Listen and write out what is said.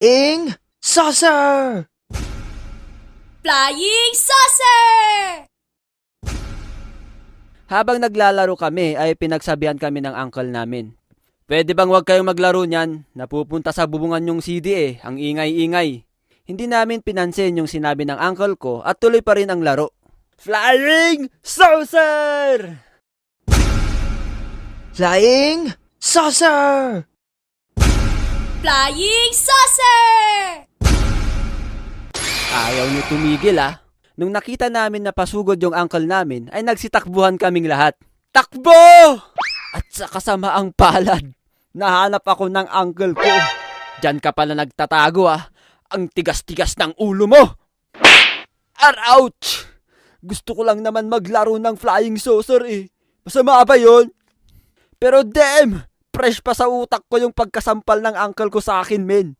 Flying saucer! Flying saucer! Habang naglalaro kami ay pinagsabihan kami ng uncle namin. Pwede bang huwag kayong maglaro niyan? Napupunta sa bubungan yung CD ang ingay-ingay. Hindi namin pinansin yung sinabi ng uncle ko at tuloy pa rin ang laro. Flying saucer! Flying saucer! Flying saucer! Ayaw niyo tumigil Nung nakita namin na pasugod yung uncle namin ay nagsitakbuhan kaming lahat. Takbo! At sa kasamaang palad, nahanap ako ng uncle ko. Diyan ka pala nagtatago Ang tigas-tigas ng ulo mo! Ouch! Gusto ko lang naman maglaro ng flying saucer Masama ba yun? Pero damn! Fresh pa sa utak ko yung pagkasampal ng uncle ko sa akin, men.